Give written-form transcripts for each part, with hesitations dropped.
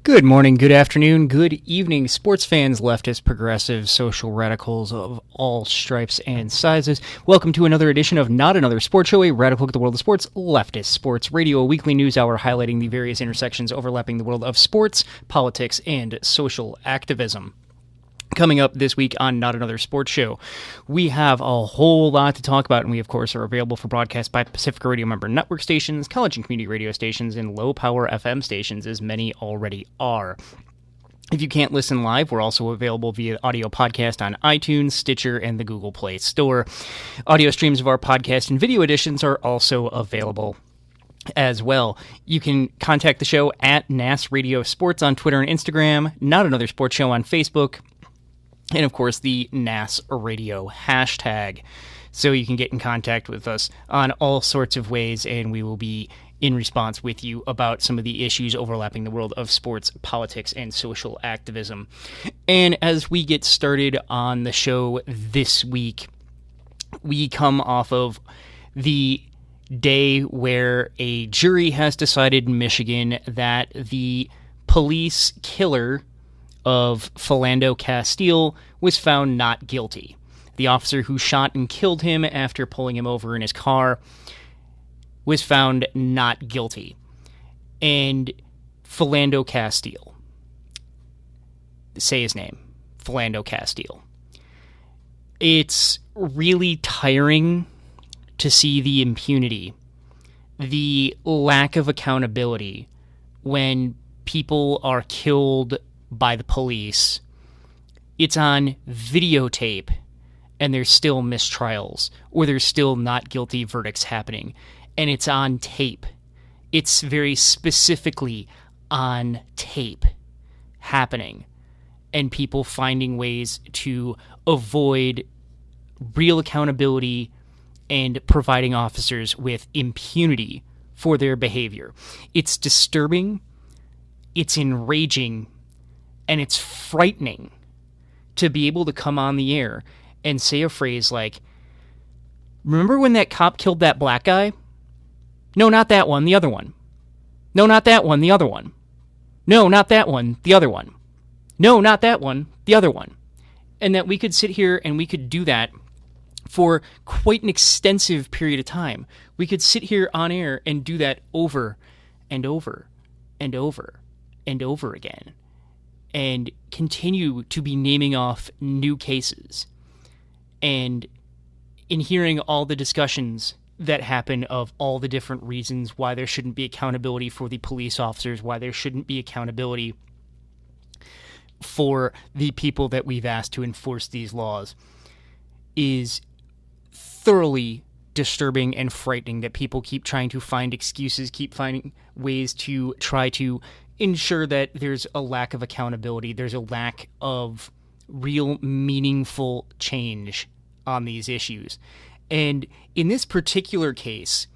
Good morning, good afternoon, good evening, sports fans, leftists, progressives, social radicals of all stripes and sizes. Welcome to another edition of Not Another Sports Show, a radical look at the world of sports, leftist sports radio, a weekly news hour highlighting the various intersections overlapping the world of sports, politics, and social activism. Coming up this week on Not Another Sports Show, we have a whole lot to talk about, and we, of course, are available for broadcast by Pacifica Radio member network stations, college and community radio stations, and low-power FM stations, as many already are. If you can't listen live, we're also available via audio podcast on iTunes, Stitcher, and the Google Play Store. Audio streams of our podcast and video editions are also available as well. You can contact the show at NAS Radio Sports on Twitter and Instagram, Not Another Sports Show on Facebook, and, of course, the NAS Radio hashtag. So you can get in contact with us on all sorts of ways, and we will be in response with you about some of the issues overlapping the world of sports, politics, and social activism. And as we get started on the show this week, we come off of the day where a jury has decided in Michigan that the police killer of Philando Castile was found not guilty. The officer who shot and killed him after pulling him over in his car was found not guilty. And Philando Castile, say his name, Philando Castile. It's really tiring to see the impunity, the lack of accountability when people are killed by the police. It's on videotape, and there's still mistrials, or there's still not guilty verdicts happening, and it's on tape. It's very specifically on tape happening, and people finding ways to avoid real accountability and providing officers with impunity for their behavior. It's disturbing, it's enraging, and it's frightening to be able to come on the air and say a phrase like, "Remember when that cop killed that black guy? No, not that one, the other one. No, not that one, the other one. No, not that one, the other one. No, not that one, the other one." And that we could sit here and we could do that for quite an extensive period of time. We could sit here on air and do that over and over and over and over again, and continue to be naming off new cases. And in hearing all the discussions that happen of all the different reasons why there shouldn't be accountability for the police officers, why there shouldn't be accountability for the people that we've asked to enforce these laws, is thoroughly disturbing and frightening that people keep trying to find excuses, keep finding ways to try to ensure that there's a lack of accountability, there's a lack of real meaningful change on these issues. And in this particular case,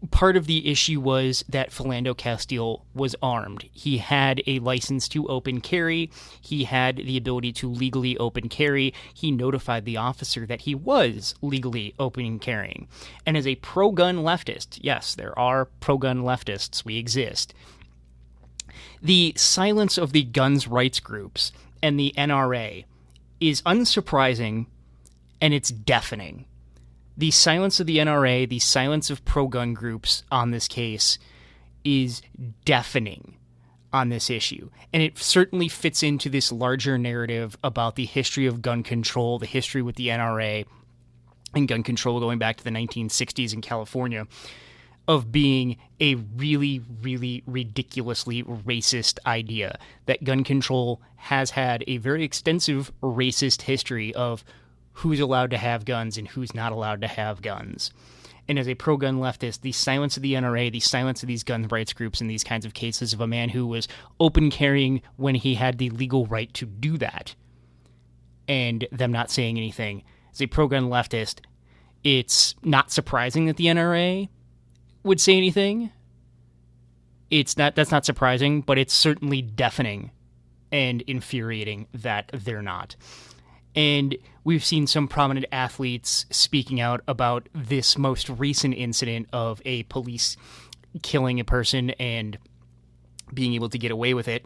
part of the issue was that Philando Castile was armed. He had a license to open carry. He had the ability to legally open carry. He notified the officer that he was legally opening carrying. And as a pro-gun leftist, yes, there are pro-gun leftists, we exist, the silence of the guns rights groups and the NRA is unsurprising, and it's deafening. The silence of the NRA, the silence of pro-gun groups on this case is deafening on this issue. And it certainly fits into this larger narrative about the history of gun control, the history with the NRA and gun control going back to the 1960s in California, of being a really, really ridiculously racist idea. That gun control has had a very extensive racist history of who's allowed to have guns and who's not allowed to have guns. And as a pro-gun leftist, the silence of the NRA, the silence of these gun rights groups in these kinds of cases of a man who was open carrying when he had the legal right to do that, and them not saying anything. As a pro-gun leftist, it's not surprising that the NRA would say anything. That's not surprising, but it's certainly deafening and infuriating that they're not. And we've seen some prominent athletes speaking out about this most recent incident of a police killing a person and being able to get away with it.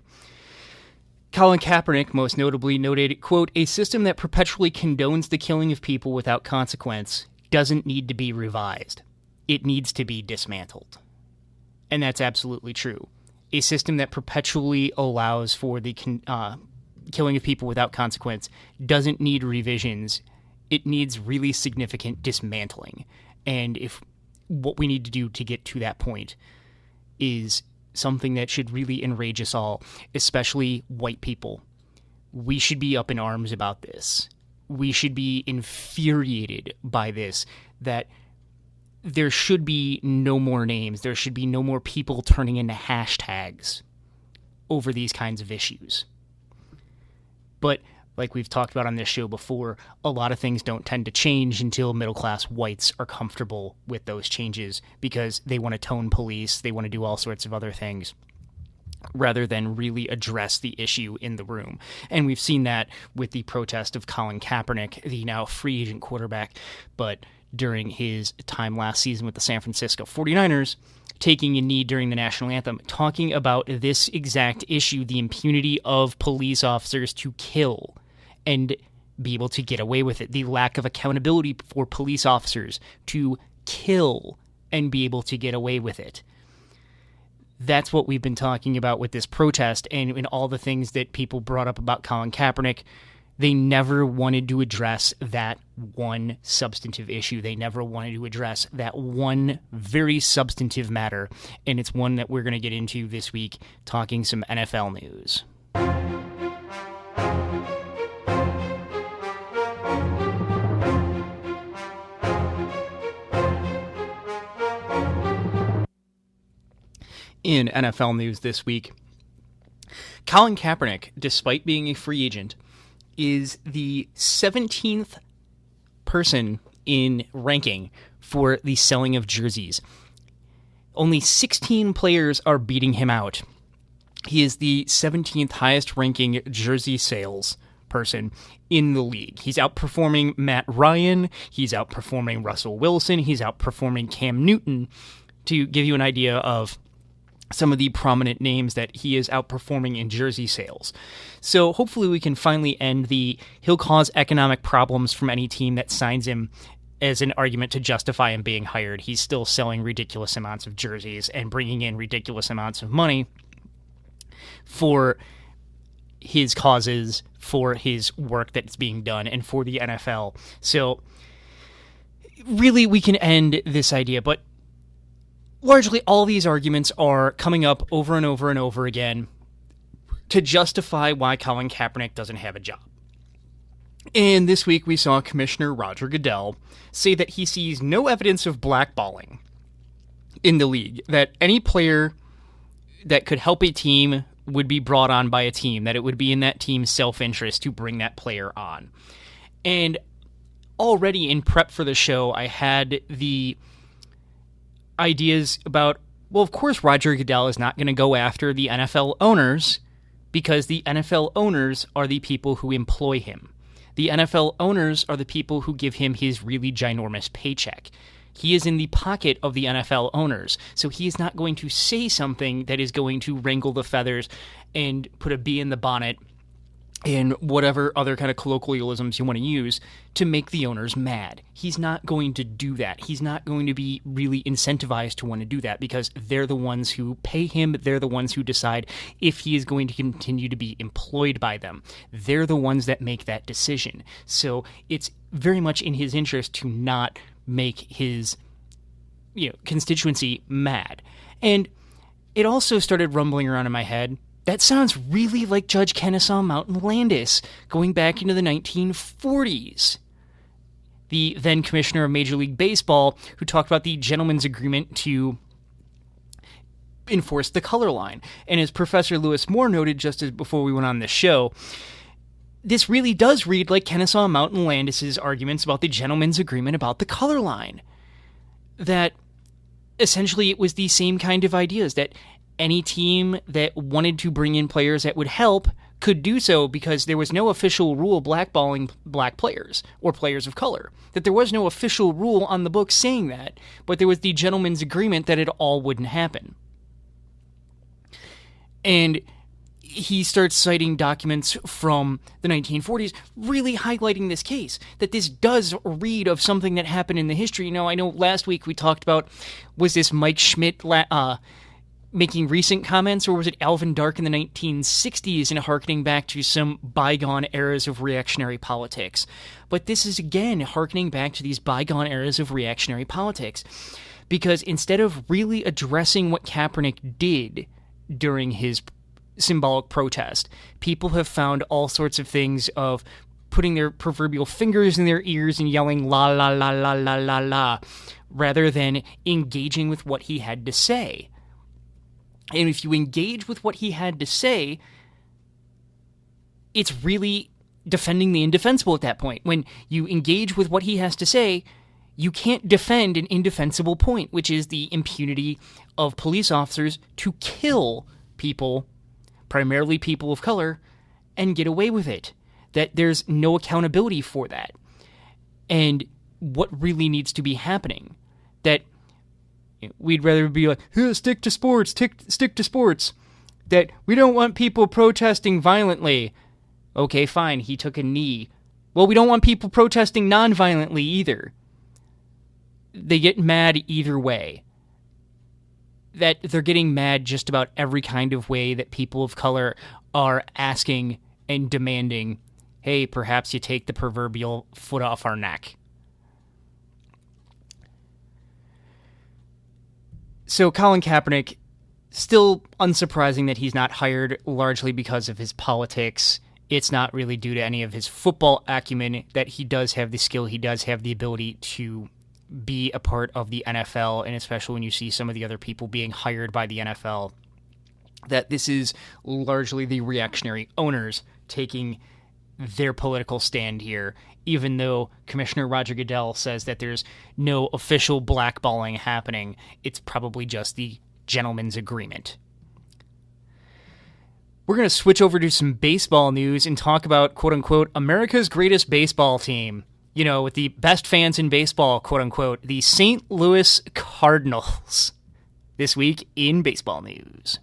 Colin Kaepernick, most notably, noted, quote, "A system that perpetually condones the killing of people without consequence doesn't need to be revised. It needs to be dismantled." And that's absolutely true. A system that perpetually allows for the killing of people without consequence doesn't need revisions. It needs really significant dismantling. And if what we need to do to get to that point is something that should really enrage us all, especially white people. We should be up in arms about this. We should be infuriated by this, that there should be no more names. There should be no more people turning into hashtags over these kinds of issues. But like we've talked about on this show before, a lot of things don't tend to change until middle-class whites are comfortable with those changes because they want to tone police, they want to do all sorts of other things, rather than really address the issue in the room. And we've seen that with the protest of Colin Kaepernick, the now free agent quarterback, but during his time last season with the San Francisco 49ers, taking a knee during the national anthem, talking about this exact issue, the impunity of police officers to kill and be able to get away with it, the lack of accountability for police officers to kill and be able to get away with it. That's what we've been talking about with this protest, and in all the things that people brought up about Colin Kaepernick. They never wanted to address that one substantive issue. They never wanted to address that one very substantive matter, and it's one that we're going to get into this week, talking some NFL news. In NFL news this week, Colin Kaepernick, despite being a free agent, is the 17th person in ranking for the selling of jerseys. Only 16 players are beating him out. He is the 17th highest ranking jersey sales person in the league. He's outperforming Matt Ryan. He's outperforming Russell Wilson. He's outperforming Cam Newton, to give you an idea of some of the prominent names that he is outperforming in jersey sales. So hopefully we can finally end he'll cause economic problems from any team that signs him as an argument to justify him being hired. He's still selling ridiculous amounts of jerseys and bringing in ridiculous amounts of money for his causes, for his work that's being done, and for the NFL. So really we can end this idea, but largely, all these arguments are coming up over and over and over again to justify why Colin Kaepernick doesn't have a job. And this week, we saw Commissioner Roger Goodell say that he sees no evidence of blackballing in the league, that any player that could help a team would be brought on by a team, that it would be in that team's self-interest to bring that player on. And already in prep for the show, I had the ideas about, well, of course Roger Goodell is not going to go after the NFL owners because the NFL owners are the people who employ him. The NFL owners are the people who give him his really ginormous paycheck. He is in the pocket of the NFL owners, so he is not going to say something that is going to wrangle the feathers and put a bee in the bonnet and whatever other kind of colloquialisms you want to use to make the owners mad. He's not going to do that. He's not going to be really incentivized to want to do that because they're the ones who pay him. They're the ones who decide if he is going to continue to be employed by them. They're the ones that make that decision. So it's very much in his interest to not make his constituency mad. And it also started rumbling around in my head, that sounds really like Judge Kennesaw Mountain Landis going back into the 1940s. The then commissioner of Major League Baseball, who talked about the gentleman's agreement to enforce the color line. And as Professor Lewis Moore noted just as before we went on this show, this really does read like Kennesaw Mountain Landis's arguments about the gentleman's agreement about the color line. That essentially it was the same kind of ideas, that any team that wanted to bring in players that would help could do so because there was no official rule blackballing black players or players of color. That there was no official rule on the books saying that, but there was the gentleman's agreement that it all wouldn't happen. And he starts citing documents from the 1940s, really highlighting this case, that this does read of something that happened in the history. You know, I know last week we talked about, was this Mike Schmidt making recent comments, or was it Alvin Dark in the 1960s and harkening back to some bygone eras of reactionary politics? But this is, again, harkening back to these bygone eras of reactionary politics, because instead of really addressing what Kaepernick did during his symbolic protest, people have found all sorts of things of putting their proverbial fingers in their ears and yelling la la la la la la la, rather than engaging with what he had to say. And if you engage with what he had to say, it's really defending the indefensible at that point. When you engage with what he has to say, you can't defend an indefensible point, which is the impunity of police officers to kill people, primarily people of color, and get away with it. That there's no accountability for that. And what really needs to be happening, that we'd rather be like, stick to sports, stick to sports. That we don't want people protesting violently. Okay, fine, he took a knee. Well, we don't want people protesting non-violently either. They get mad either way. That they're getting mad just about every kind of way that people of color are asking and demanding, hey, perhaps you take the proverbial foot off our neck. So Colin Kaepernick, still unsurprising that he's not hired, largely because of his politics. It's not really due to any of his football acumen, that he does have the skill, he does have the ability to be a part of the NFL, and especially when you see some of the other people being hired by the NFL, that this is largely the reactionary owners taking their political stand here, even though Commissioner Roger Goodell says that there's no official blackballing happening. It's probably just the gentleman's agreement. We're going to switch over to some baseball news and talk about, quote-unquote, America's greatest baseball team. You know, with the best fans in baseball, quote-unquote, the St. Louis Cardinals. This week in baseball news.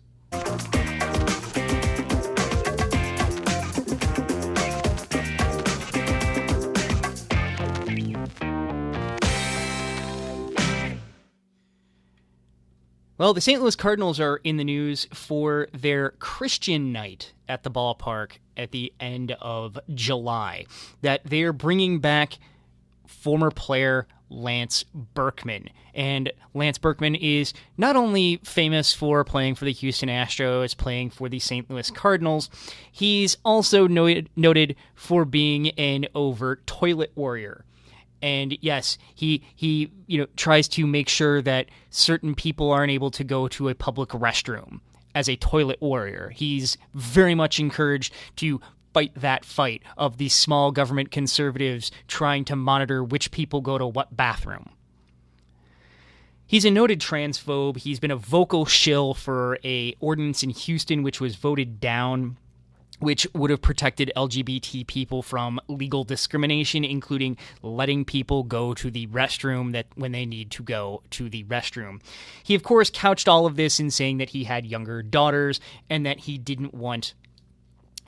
Well, the St. Louis Cardinals are in the news for their Christian night at the ballpark at the end of July. That they're bringing back former player Lance Berkman. And Lance Berkman is not only famous for playing for the Houston Astros, playing for the St. Louis Cardinals, he's also noted for being an overt toilet warrior. And yes, he tries to make sure that certain people aren't able to go to a public restroom as a toilet warrior. He's very much encouraged to fight that fight of the small government conservatives trying to monitor which people go to what bathroom. He's a noted transphobe. He's been a vocal shill for a ordinance in Houston which was voted down, which would have protected LGBT people from legal discrimination, including letting people go to the restroom that when they need to go to the restroom. He, of course, couched all of this in saying that he had younger daughters and that he didn't want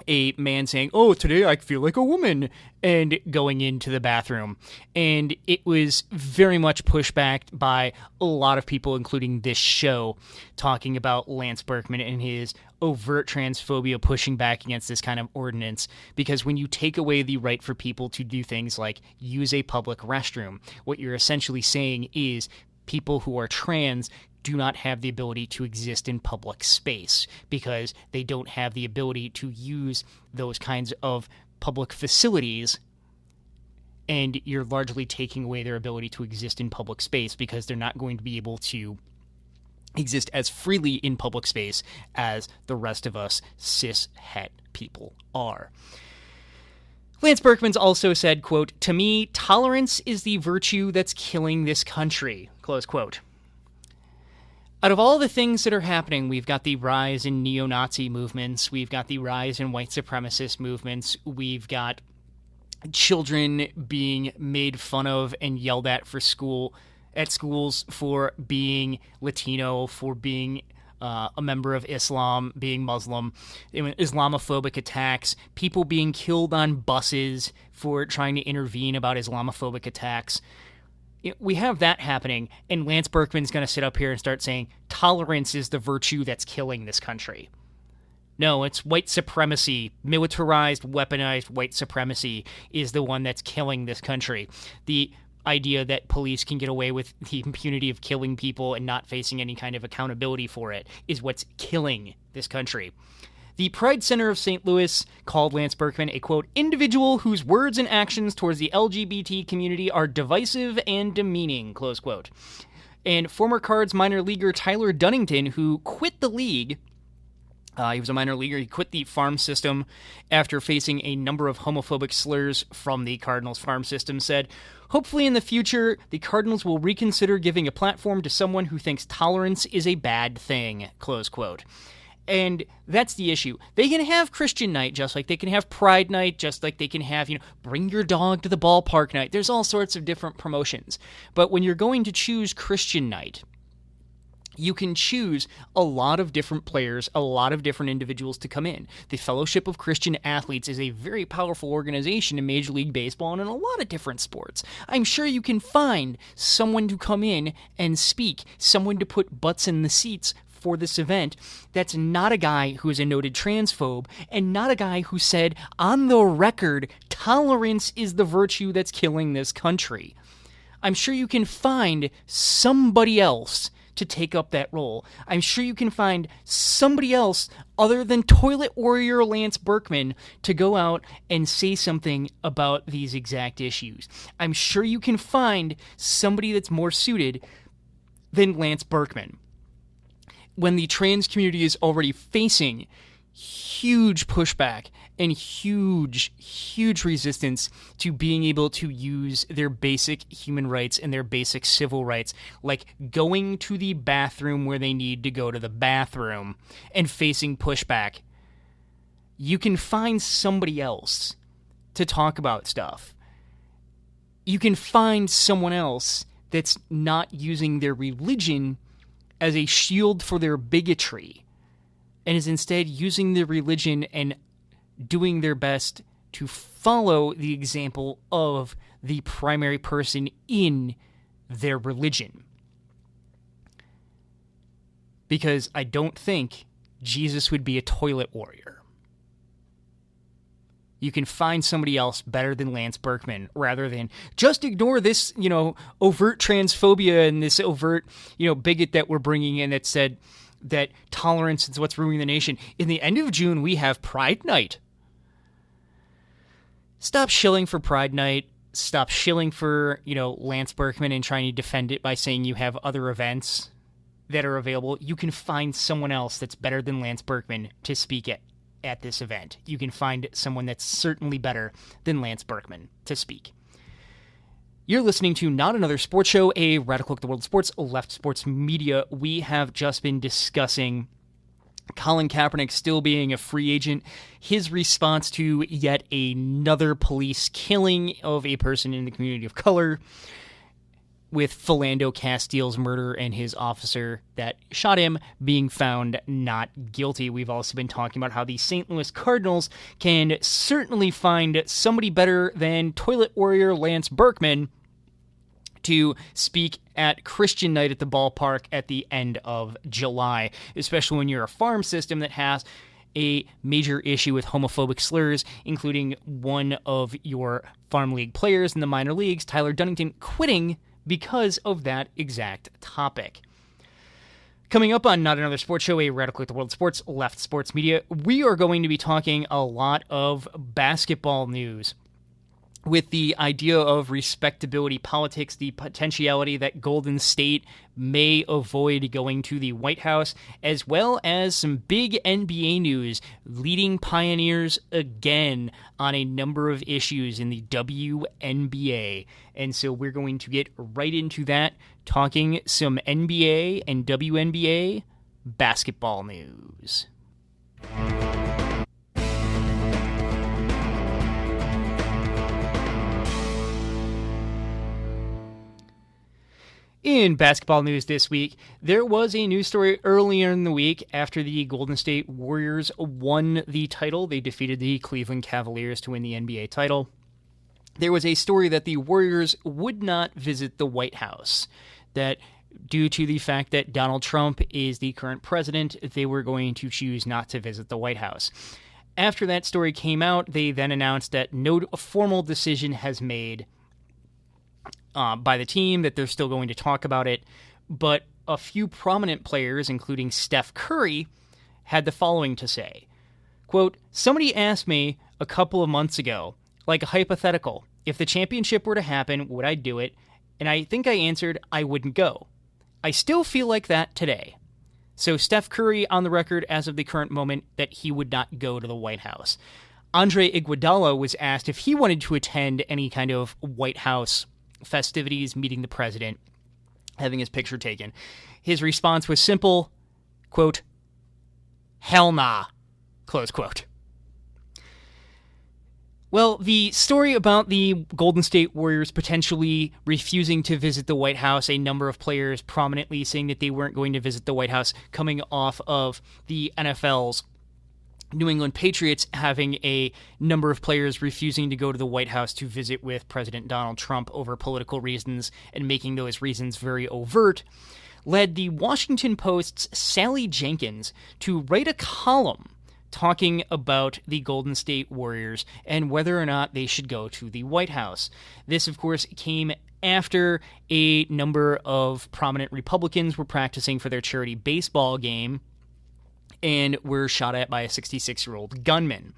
a man saying, "Oh, today I feel like a woman," and going into the bathroom. And it was very much pushed back by a lot of people, including this show, talking about Lance Berkman and his overt transphobia, pushing back against this kind of ordinance. Because when you take away the right for people to do things like use a public restroom, what you're essentially saying is people who are trans do not have the ability to exist in public space because they don't have the ability to use those kinds of public facilities, and you're largely taking away their ability to exist in public space because they're not going to be able to exist as freely in public space as the rest of us cis-het people are. Lance Berkman's also said, quote, "To me, tolerance is the virtue that's killing this country," close quote. Out of all the things that are happening, we've got the rise in neo-Nazi movements, we've got the rise in white supremacist movements, we've got children being made fun of and yelled at schools for being Latino, for being a member of Islam being Muslim, Islamophobic attacks, people being killed on buses for trying to intervene about Islamophobic attacks. We have that happening, and Lance Berkman's going to sit up here and start saying tolerance is the virtue that's killing this country. No, it's white supremacy, militarized, weaponized white supremacy is the one that's killing this country. The idea that police can get away with the impunity of killing people and not facing any kind of accountability for it is what's killing this country. The Pride Center of St. Louis called Lance Berkman a, quote, individual whose words and actions towards the LGBT community are divisive and demeaning, close quote. And former Cards minor leaguer Tyler Dunnington, who quit the league, he was a minor leaguer, he quit the farm system after facing a number of homophobic slurs from the Cardinals farm system, said, hopefully in the future, the Cardinals will reconsider giving a platform to someone who thinks tolerance is a bad thing, close quote. And that's the issue. They can have Christian night just like they can have Pride night, just like they can have, bring your dog to the ballpark night. There's all sorts of different promotions. But when you're going to choose Christian night, you can choose a lot of different players, a lot of different individuals to come in. The Fellowship of Christian Athletes is a very powerful organization in Major League Baseball and in a lot of different sports. I'm sure you can find someone to come in and speak, someone to put butts in the seats for this event that's not a guy who is a noted transphobe and not a guy who said, on the record, tolerance is the virtue that's killing this country. I'm sure you can find somebody else to take up that role. I'm sure you can find somebody else other than toilet warrior Lance Berkman to go out and say something about these exact issues. I'm sure you can find somebody that's more suited than Lance Berkman. When the trans community is already facing huge pushback and huge resistance to being able to use their basic human rights and their basic civil rights, like going to the bathroom where they need to go to the bathroom, and facing pushback, you can find somebody else to talk about stuff. You can find someone else that's not using their religion as a shield for their bigotry, and is instead using their religion and doing their best to follow the example of the primary person in their religion. Because I don't think Jesus would be a toilet warrior. You can find somebody else better than Lance Berkman, rather than just ignore this, overt transphobia and this overt, bigot that we're bringing in that said that tolerance is what's ruining the nation. In the end of June, we have Pride Night. Stop shilling for Pride Night. Stop shilling for, Lance Berkman and trying to defend it by saying you have other events that are available. You can find someone else that's better than Lance Berkman to speak at this event. You can find someone that's certainly better than Lance Berkman to speak. You're listening to Not Another Sports Show, a radical look at the world of sports, left sports media. We have just been discussing Colin Kaepernick still being a free agent, his response to yet another police killing of a person in the community of color, with Philando Castile's murder and his officer that shot him being found not guilty. We've also been talking about how the St. Louis Cardinals can certainly find somebody better than toilet warrior Lance Berkman to speak at Christian night at the ballpark at the end of July, especially when you're a farm system that has a major issue with homophobic slurs, including one of your farm league players in the minor leagues, Tyler Dunnington, quitting because of that exact topic. Coming up on Not Another Sports Show, a radical look at the world of sports, left sports media, we are going to be talking a lot of basketball news, with the idea of respectability politics, the potentiality that Golden State may avoid going to the White House, as well as some big NBA news, leading pioneers again on a number of issues in the WNBA. And so we're going to get right into that, talking some NBA and WNBA basketball news. In basketball news this week, there was a news story earlier in the week after the Golden State Warriors won the title. They defeated the Cleveland Cavaliers to win the NBA title. There was a story that the Warriors would not visit the White House, that due to the fact that Donald Trump is the current president, they were going to choose not to visit the White House. After that story came out, they then announced that no formal decision has made by the team, that they're still going to talk about it, but a few prominent players, including Steph Curry, had the following to say. Quote, "Somebody asked me a couple of months ago, like a hypothetical, if the championship were to happen, would I do it? And I think I answered I wouldn't go. I still feel like that today." So Steph Curry on the record as of the current moment that he would not go to the White House. Andre Iguodala was asked if he wanted to attend any kind of White House festivities, meeting the president, having his picture taken. His response was simple, quote, "Hell nah," close quote. Well, the story about the Golden State Warriors potentially refusing to visit the White House, a number of players prominently saying that they weren't going to visit the White House, coming off of the NFL's New England Patriots having a number of players refusing to go to the White House to visit with President Donald Trump over political reasons and making those reasons very overt, led the Washington Post's Sally Jenkins to write a column talking about the Golden State Warriors and whether or not they should go to the White House. This, of course, came after a number of prominent Republicans were practicing for their charity baseball game and were shot at by a 66-year-old gunman.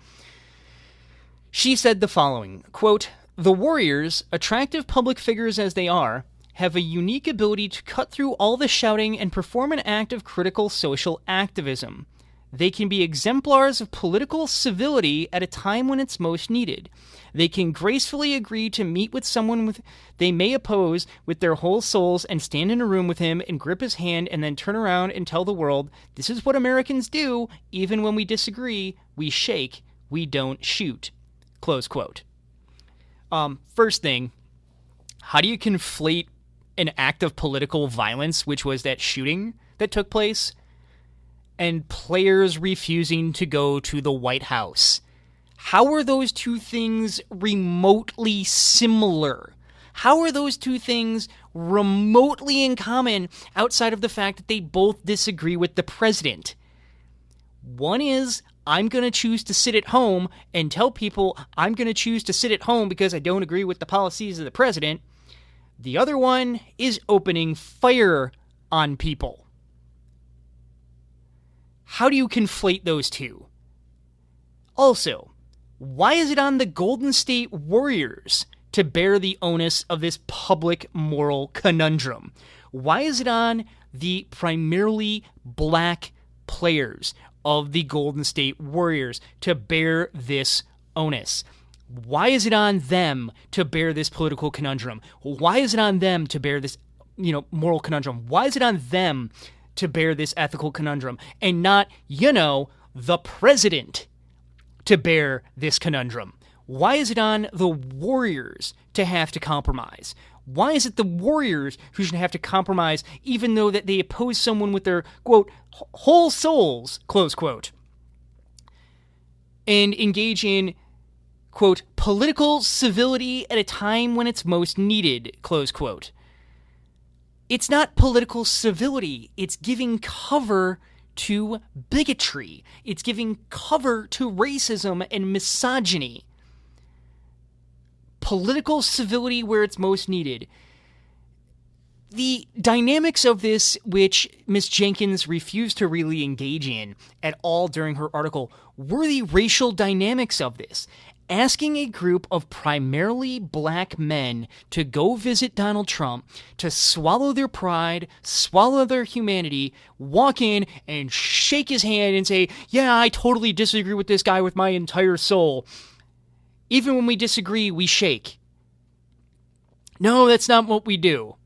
She said the following, quote, "The Warriors, attractive public figures as they are, have a unique ability to cut through all the shouting and perform an act of critical social activism. They can be exemplars of political civility at a time when it's most needed. They can gracefully agree to meet with someone they may oppose with their whole souls and stand in a room with him and grip his hand and then turn around and tell the world, this is what Americans do. Even when we disagree, we shake, we don't shoot." Close quote. First thing, how do you conflate an act of political violence, which was that shooting that took place, and players refusing to go to the White House? How are those two things remotely similar? How are those two things remotely in common outside of the fact that they both disagree with the president? One is, I'm going to choose to sit at home and tell people I'm going to choose to sit at home because I don't agree with the policies of the president. The other one is opening fire on people. How do you conflate those two? Also, why is it on the Golden State Warriors to bear the onus of this public moral conundrum? Why is it on the primarily black players of the Golden State Warriors to bear this onus? Why is it on them to bear this political conundrum? Why is it on them to bear this, moral conundrum? Why is it on them to bear this ethical conundrum and not, the president to bear this conundrum? Why is it on the Warriors to have to compromise? Why is it the Warriors who should have to compromise even though that they oppose someone with their, quote, whole souls, close quote, and engage in, quote, political civility at a time when it's most needed, close quote? It's not political civility. It's giving cover to bigotry. It's giving cover to racism and misogyny. Political civility where it's most needed. The dynamics of this, which Ms. Jenkins refused to really engage in at all during her article, were the racial dynamics of this. Asking a group of primarily black men to go visit Donald Trump, to swallow their pride, swallow their humanity, walk in and shake his hand and say, yeah, I totally disagree with this guy with my entire soul. Even when we disagree, we shake. No, that's not what we do.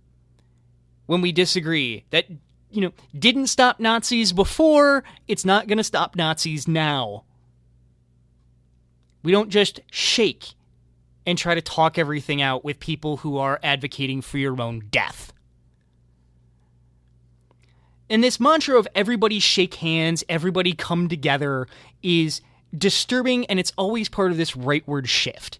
When we disagree, that, didn't stop Nazis before, it's not going to stop Nazis now. We don't just shake and try to talk everything out with people who are advocating for your own death. And this mantra of everybody shake hands, everybody come together is disturbing, and it's always part of this rightward shift.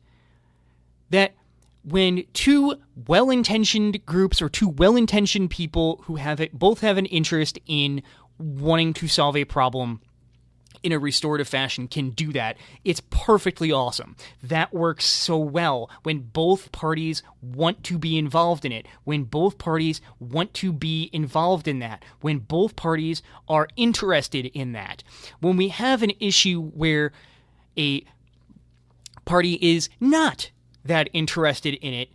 That when two well-intentioned groups or two well-intentioned people who both have an interest in wanting to solve a problem in a restorative fashion can do that, it's perfectly awesome. That works so well when both parties want to be involved in it, when both parties want to be involved in that, when both parties are interested in that. When we have an issue where a party is not that interested in it,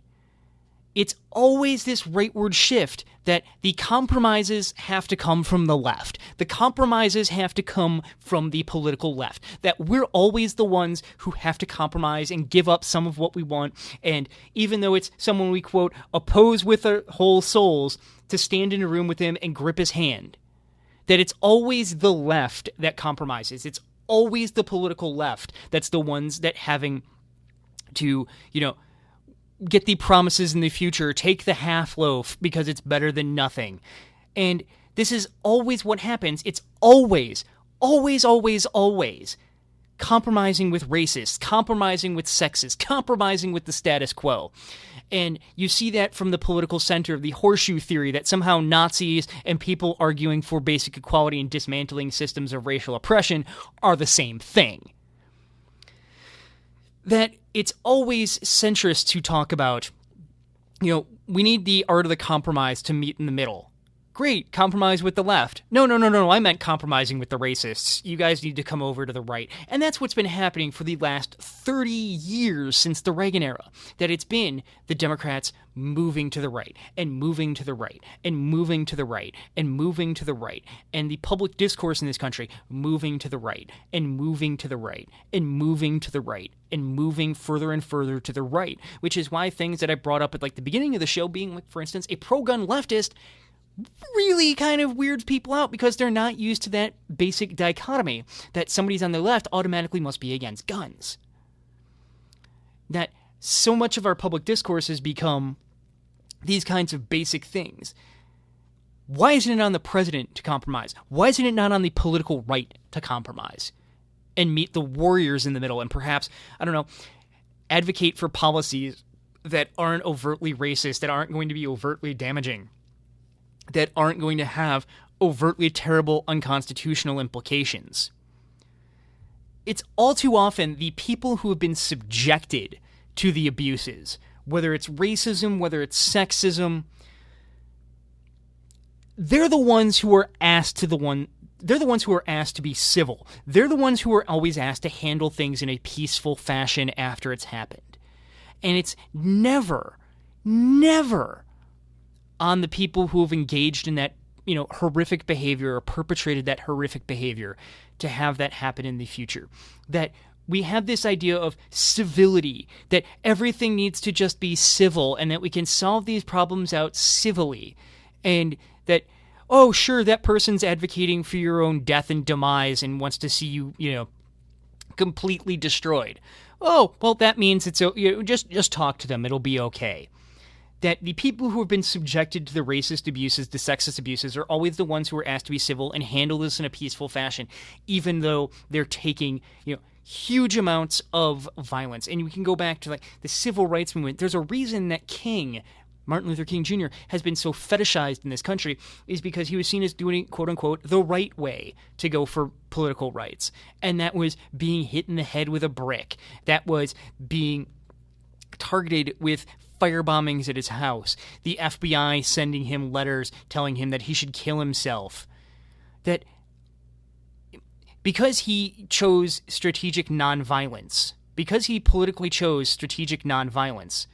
it's always this rightward shift that the compromises have to come from the left. The compromises have to come from the political left. That we're always the ones who have to compromise and give up some of what we want. And even though it's someone we, quote, oppose with our whole souls, to stand in a room with him and grip his hand. That it's always the left that compromises. It's always the political left that's the ones that having to, get the promises in the future, take the half loaf because it's better than nothing. And this is always what happens. It's always compromising with racists, compromising with sexists, compromising with the status quo. And you see that from the political center of the horseshoe theory that somehow Nazis and people arguing for basic equality and dismantling systems of racial oppression are the same thing. That it's always centrist to talk about, we need the art of the compromise to meet in the middle. Great, compromise with the left. No, I meant compromising with the racists. You guys need to come over to the right. And that's what's been happening for the last 30 years since the Reagan era. That it's been the Democrats moving to the right, and moving to the right, and moving to the right, and moving to the right. And the public discourse in this country moving to the right, and moving to the right, and moving to the right, and moving further and further to the right. Which is why things that I brought up at the beginning of the show, being for instance, a pro-gun leftist, really kind of weirds people out because they're not used to that basic dichotomy that somebody's on the left automatically must be against guns. That so much of our public discourse has become these kinds of basic things. Why isn't it on the president to compromise? Why isn't it not on the political right to compromise and meet the warriors in the middle and perhaps, advocate for policies that aren't overtly racist, that aren't going to be overtly damaging, that aren't going to have overtly terrible unconstitutional implications? It's all too often the people who have been subjected to the abuses, whether it's racism, whether it's sexism, they're the ones who are asked to be civil. They're the ones who are always asked to handle things in a peaceful fashion after it's happened. And it's never on the people who have engaged in that, horrific behavior or perpetrated that horrific behavior to have that happen in the future. That we have this idea of civility, that everything needs to just be civil and that we can solve these problems out civilly. And that, oh, sure, that person's advocating for your own death and demise and wants to see you, completely destroyed. Oh, well, that means it's just talk to them. It'll be okay. That the people who have been subjected to the racist abuses, the sexist abuses, are always the ones who are asked to be civil and handle this in a peaceful fashion, even though they're taking, huge amounts of violence. And we can go back to the civil rights movement. There's a reason that Martin Luther King Jr. has been so fetishized in this country, is because he was seen as doing, quote unquote, the right way to go for political rights. And that was being hit in the head with a brick. That was being targeted with fire bombings at his house, the FBI sending him letters telling him that he should kill himself. That because he chose strategic nonviolence, because he politically chose strategic nonviolence,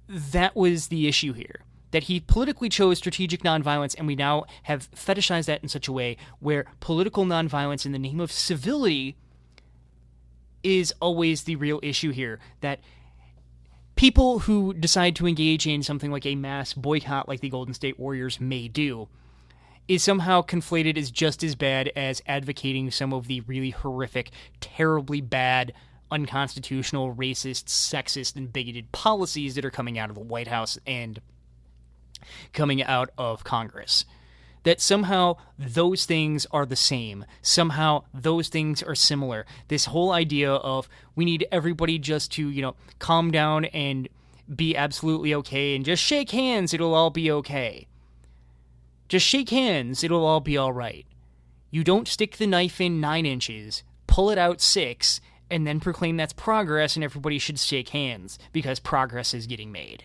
that was the issue here. That he politically chose strategic nonviolence, and we now have fetishized that in such a way where political nonviolence in the name of civility is always the real issue here. That people who decide to engage in something like a mass boycott like the Golden State Warriors may do is somehow conflated as just as bad as advocating some of the really horrific, terribly bad, unconstitutional, racist, sexist, and bigoted policies that are coming out of the White House and coming out of Congress. that somehow those things are the same. Somehow those things are similar. This whole idea of we need everybody just to, calm down and be absolutely okay and just shake hands, it'll all be okay. Just shake hands, it'll all be all right. You don't stick the knife in 9 inches, pull it out 6, and then proclaim that's progress and everybody should shake hands because progress is getting made.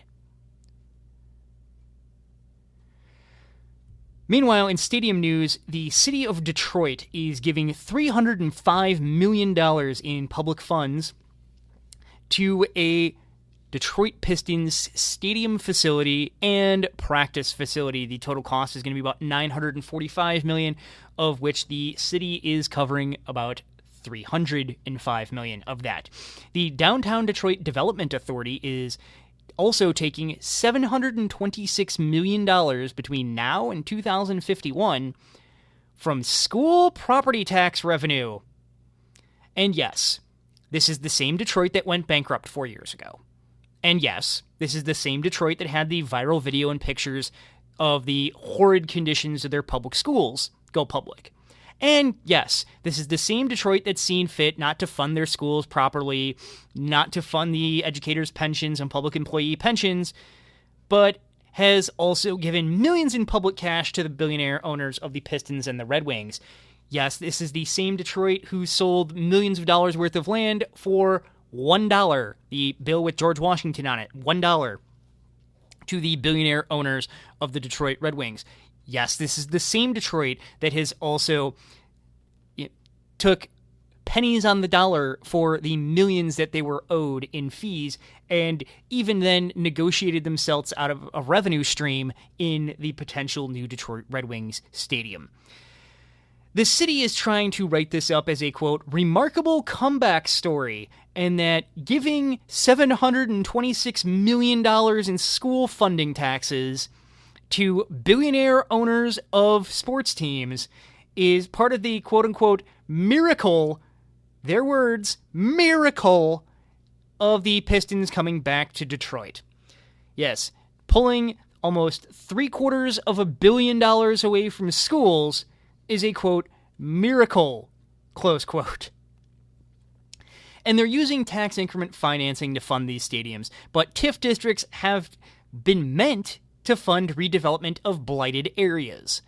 Meanwhile, in stadium news, the city of Detroit is giving $305 million in public funds to a Detroit Pistons stadium facility and practice facility. The total cost is going to be about $945 million, of which the city is covering about $305 million of that. The Downtown Detroit Development Authority is also taking $726 million between now and 2051 from school property tax revenue. And yes, this is the same Detroit that went bankrupt 4 years ago. And yes, this is the same Detroit that had the viral video and pictures of the horrid conditions of their public schools go public. And yes, this is the same Detroit that's seen fit not to fund their schools properly, not to fund the educators' pensions and public employee pensions, but has also given millions in public cash to the billionaire owners of the Pistons and the Red Wings. Yes, this is the same Detroit who sold millions of dollars worth of land for $1, the bill with George Washington on it, $1, to the billionaire owners of the Detroit Red Wings. Yes, this is the same Detroit that has also took pennies on the dollar for the millions that they were owed in fees, and even then negotiated themselves out of a revenue stream in the potential new Detroit Red Wings stadium. The city is trying to write this up as a, quote, remarkable comeback story, and that giving $726 million in school funding taxes to billionaire owners of sports teams is part of the quote-unquote miracle, their words, miracle, of the Pistons coming back to Detroit. Yes, pulling almost $750 million away from schools is a, quote, miracle, close quote. And they're using tax increment financing to fund these stadiums, but TIF districts have been meant to fund redevelopment of blighted areas,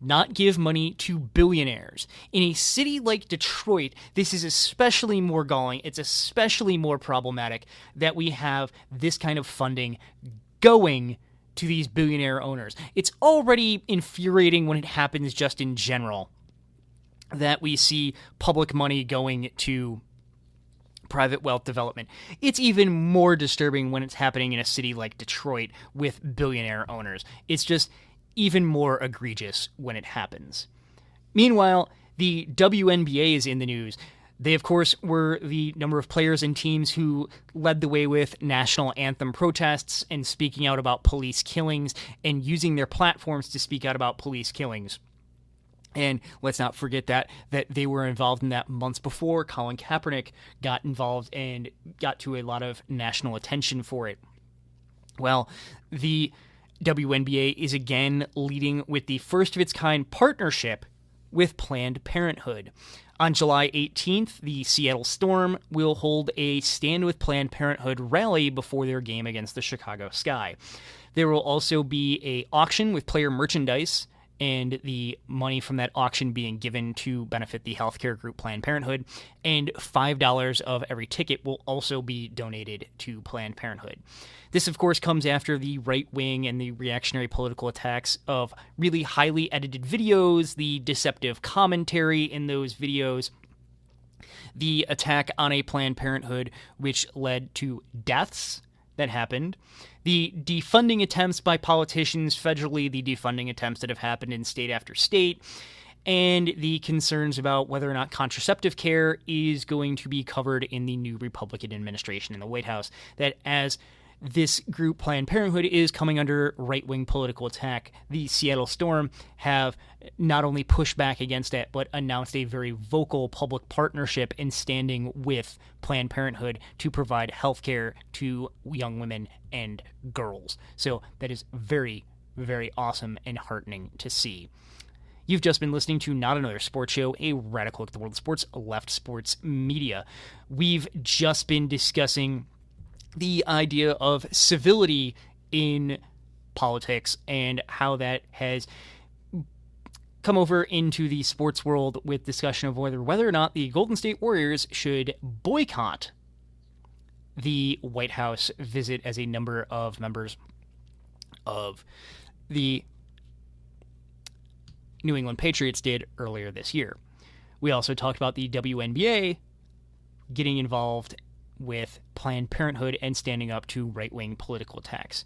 not give money to billionaires. In a city like Detroit, this is especially more galling, it's especially more problematic that we have this kind of funding going to these billionaire owners. It's already infuriating when it happens just in general, that we see public money going to private wealth development. It's even more disturbing when it's happening in a city like Detroit with billionaire owners. It's just even more egregious when it happens. Meanwhile, the WNBA is in the news. They, of course, were the number of players and teams who led the way with national anthem protests and speaking out about police killings and using their platforms to speak out about police killings. And let's not forget that they were involved in that months before Colin Kaepernick got involved and got to a lot of national attention for it. Well, the WNBA is again leading with the first of its kind partnership with Planned Parenthood. On July 18th, the Seattle Storm will hold a Stand with Planned Parenthood rally before their game against the Chicago Sky. There will also be an auction with player merchandise, and the money from that auction being given to benefit the healthcare group Planned Parenthood, and $5 of every ticket will also be donated to Planned Parenthood. This, of course, comes after the right wing and the reactionary political attacks of really highly edited videos, the deceptive commentary in those videos, the attack on a Planned Parenthood, which led to deaths that happened, the defunding attempts by politicians federally, the defunding attempts that have happened in state after state, and the concerns about whether or not contraceptive care is going to be covered in the new Republican administration in the White House. That as this group, Planned Parenthood, is coming under right-wing political attack, the Seattle Storm have not only pushed back against it, but announced a very vocal public partnership in standing with Planned Parenthood to provide health care to young women and girls. So that is very, very awesome and heartening to see. You've just been listening to Not Another Sports Show, a radical look at the world of sports, left sports media. We've just been discussing the idea of civility in politics and how that has come over into the sports world with discussion of whether or not the Golden State Warriors should boycott the White House visit, as a number of members of the New England Patriots did earlier this year. We also talked about the WNBA getting involved with Planned Parenthood and standing up to right-wing political attacks.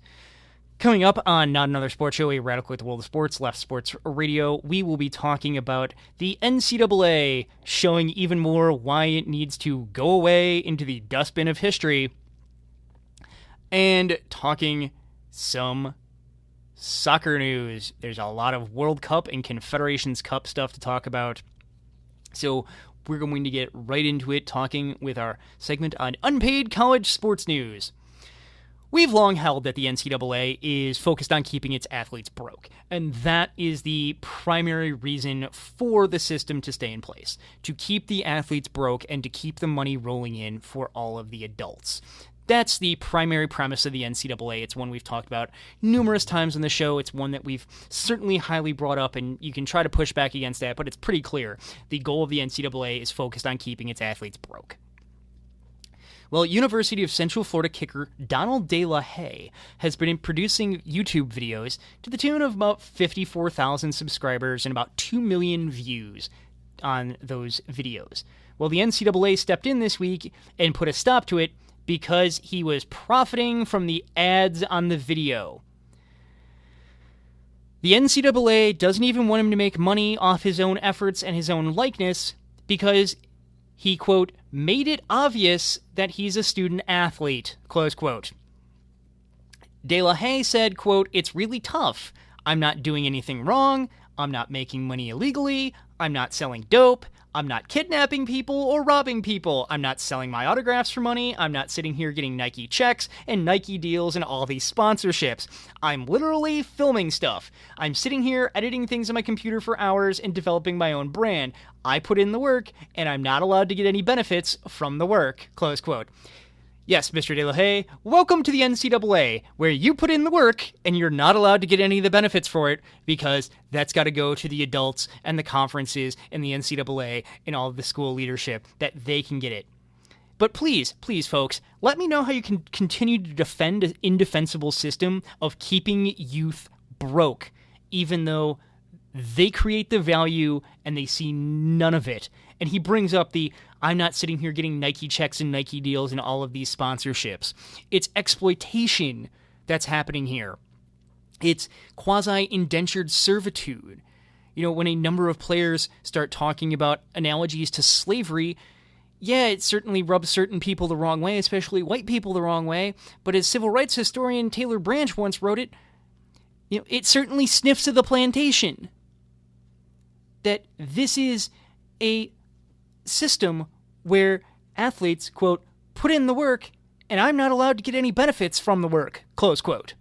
Coming up on Not Another Sports Show, a radical look at the world of sports, left sports radio, we will be talking about the NCAA showing even more why it needs to go away into the dustbin of history, and talking some soccer news. There's a lot of World Cup and Confederations Cup stuff to talk about, so we're going to get right into it, talking with our segment on unpaid college sports news. We've long held that the NCAA is focused on keeping its athletes broke, and that is the primary reason for the system to stay in place, to keep the athletes broke and to keep the money rolling in for all of the adults. That's the primary premise of the NCAA. It's one we've talked about numerous times on the show. It's one that we've certainly highly brought up, and you can try to push back against that, but it's pretty clear. The goal of the NCAA is focused on keeping its athletes broke. Well, University of Central Florida kicker Donald De La Haye has been producing YouTube videos to the tune of about 54,000 subscribers and about 2 million views on those videos. Well, the NCAA stepped in this week and put a stop to it because he was profiting from the ads on the video. The NCAA doesn't even want him to make money off his own efforts and his own likeness because he, quote, made it obvious that he's a student athlete, close quote. De La Haye said, quote, it's really tough. I'm not doing anything wrong. I'm not making money illegally. I'm not selling dope. I'm not kidnapping people or robbing people. I'm not selling my autographs for money. I'm not sitting here getting Nike checks and Nike deals and all these sponsorships. I'm literally filming stuff. I'm sitting here editing things on my computer for hours and developing my own brand. I put in the work, and I'm not allowed to get any benefits from the work, close quote. Yes, Mr. De La Haye, welcome to the NCAA, where you put in the work and you're not allowed to get any of the benefits for it because that's got to go to the adults and the conferences and the NCAA and all of the school leadership that they can get it. But please, folks, let me know how you can continue to defend an indefensible system of keeping youth broke, even though they create the value and they see none of it. And he brings up I'm not sitting here getting Nike checks and Nike deals and all of these sponsorships. It's exploitation that's happening here. It's quasi-indentured servitude. You know, when a number of players start talking about analogies to slavery, yeah, it certainly rubs certain people the wrong way, especially white people the wrong way. But as civil rights historian Taylor Branch once wrote it, you know, it certainly sniffs of the plantation. That this is a system where athletes, quote, put in the work and I'm not allowed to get any benefits from the work, close quote.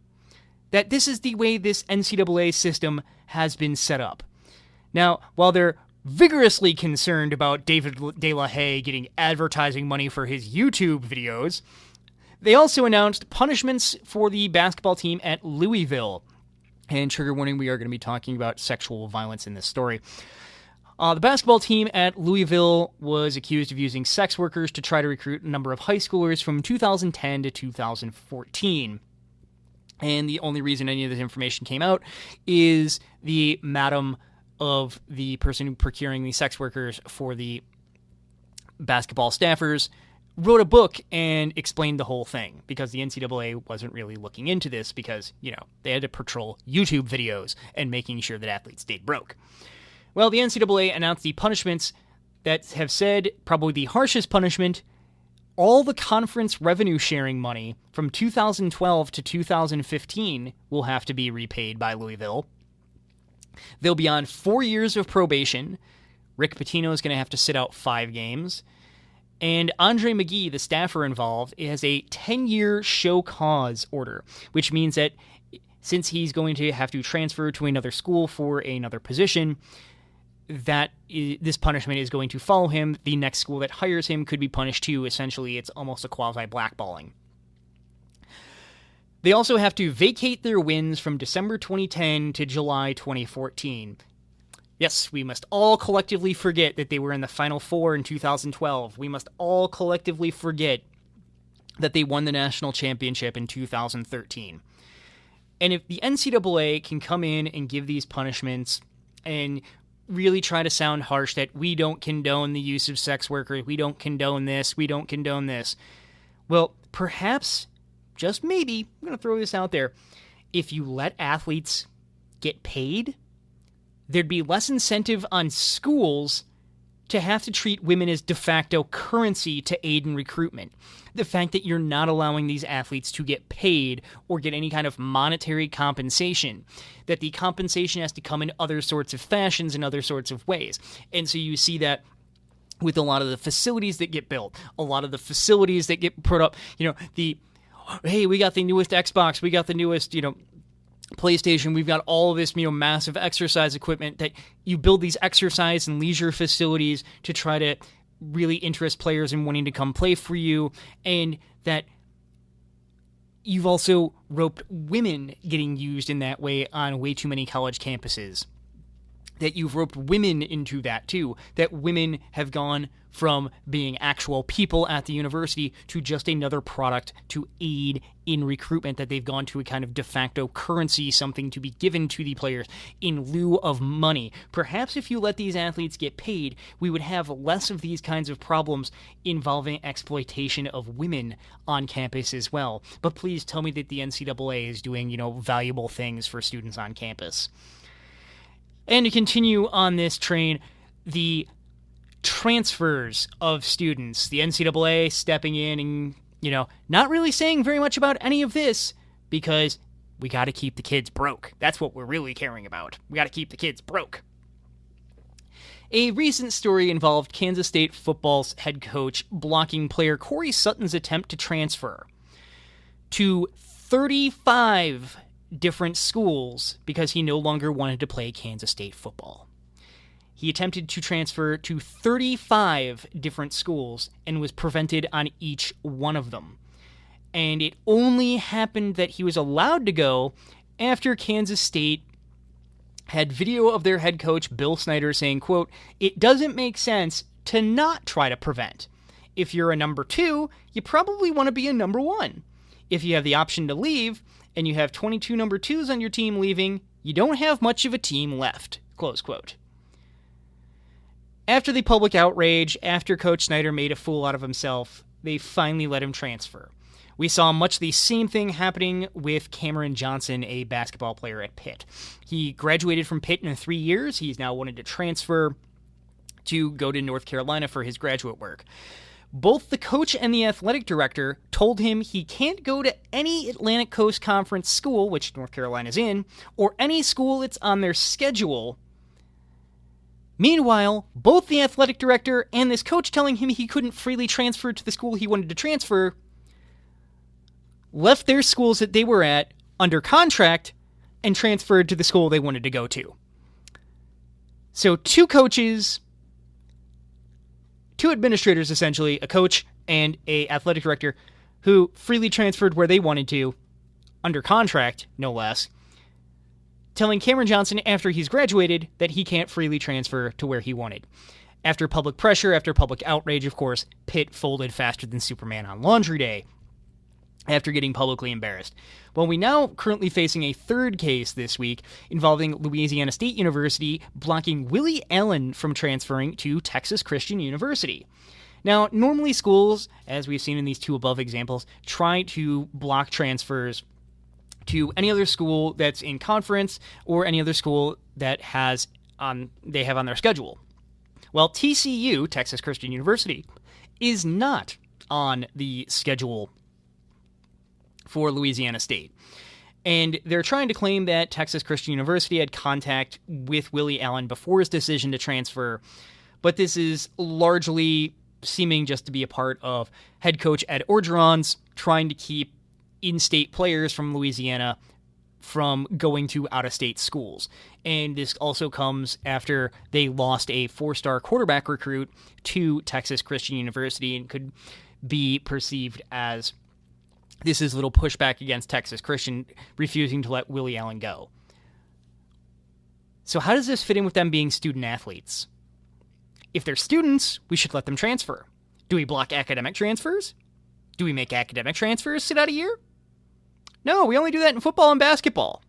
That this is the way this NCAA system has been set up. Now, while they're vigorously concerned about David De La Haye getting advertising money for his YouTube videos, they also announced punishments for the basketball team at Louisville. And trigger warning, we are going to be talking about sexual violence in this story. The basketball team at Louisville was accused of using sex workers to try to recruit a number of high schoolers from 2010 to 2014. And the only reason any of this information came out is the madam of the person procuring the sex workers for the basketball staffers wrote a book and explained the whole thing because the NCAA wasn't really looking into this because, you know, they had to patrol YouTube videos and making sure that athletes stayed broke. Well, the NCAA announced the punishments that have said probably the harshest punishment, all the conference revenue sharing money from 2012 to 2015 will have to be repaid by Louisville. They'll be on 4 years of probation. Rick Pitino is going to have to sit out 5 games. And Andre McGee, the staffer involved, has a 10-year show cause order, which means that since he's going to have to transfer to another school for another position, this punishment is going to follow him. The next school that hires him could be punished too. Essentially, it's almost a quasi-blackballing. They also have to vacate their wins from December 2010 to July 2014. Yes, we must all collectively forget that they were in the Final Four in 2012. We must all collectively forget that they won the national championship in 2013. And if the NCAA can come in and give these punishments and really try to sound harsh that we don't condone the use of sex workers, we don't condone this, we don't condone this, well, perhaps, just maybe, I'm going to throw this out there, if you let athletes get paid, there'd be less incentive on schools to have to treat women as de facto currency to aid in recruitment. The fact that you're not allowing these athletes to get paid or get any kind of monetary compensation, that the compensation has to come in other sorts of fashions and other sorts of ways. And so you see that with a lot of the facilities that get built, a lot of the facilities that get put up, hey, we got the newest Xbox, we got the newest, PlayStation, we've got all of this, massive exercise equipment, that you build these exercise and leisure facilities to try to really interest players in wanting to come play for you, and that you've also roped women getting used in that way on way too many college campuses. That you've roped women into that too, that women have gone from being actual people at the university to just another product to aid in recruitment, that they've gone to a kind of de facto currency, something to be given to the players in lieu of money. Perhaps if you let these athletes get paid, we would have less of these kinds of problems involving exploitation of women on campus as well. But please tell me that the NCAA is doing, valuable things for students on campus. And to continue on this train, the transfers of students, the NCAA stepping in and, not really saying very much about any of this, because we got to keep the kids broke. That's what we're really caring about. We got to keep the kids broke. A recent story involved Kansas State football's head coach blocking player Corey Sutton's attempt to transfer to 35 different schools because he no longer wanted to play Kansas State football. He attempted to transfer to 35 different schools and was prevented on each one of them. And it only happened that he was allowed to go after Kansas State had video of their head coach, Bill Snyder, saying, quote, "It doesn't make sense to not try to prevent. If you're a number 2, you probably want to be a number 1. If you have the option to leave, and you have 22 number 2s on your team leaving, you don't have much of a team left," close quote. After the public outrage, after Coach Snyder made a fool out of himself, they finally let him transfer. We saw much the same thing happening with Cameron Johnson, a basketball player at Pitt. He graduated from Pitt in 3 years. He's now wanted to transfer to go to North Carolina for his graduate work. Both the coach and the athletic director told him he can't go to any Atlantic Coast Conference school, which North Carolina's in, or any school that's on their schedule. Meanwhile, both the athletic director and this coach telling him he couldn't freely transfer to the school he wanted to transfer left their schools that they were at under contract and transferred to the school they wanted to go to. So 2 coaches, 2 administrators, essentially, a coach and a athletic director, who freely transferred where they wanted to, under contract, no less, telling Cameron Johnson after he's graduated that he can't freely transfer to where he wanted. After public pressure, after public outrage, of course, Pitt folded faster than Superman on Laundry Day after getting publicly embarrassed. Well, we now currently facing a third case this week involving Louisiana State University blocking Willie Allen from transferring to Texas Christian University. Now, normally schools, as we've seen in these 2 above examples, try to block transfers to any other school that's in conference or any other school that they have on their schedule. Well, TCU, Texas Christian University, is not on the schedule for Louisiana State. And they're trying to claim that Texas Christian University had contact with Willie Allen before his decision to transfer, but this is largely seeming just to be a part of head coach Ed Orgeron's trying to keep in-state players from Louisiana from going to out-of-state schools. And this also comes after they lost a 4-star quarterback recruit to Texas Christian University, and could be perceived as this is a little pushback against Texas Christian refusing to let Willie Allen go. So how does this fit in with them being student athletes? If they're students, we should let them transfer. Do we block academic transfers? Do we make academic transfers sit out a year? No, we only do that in football and basketball.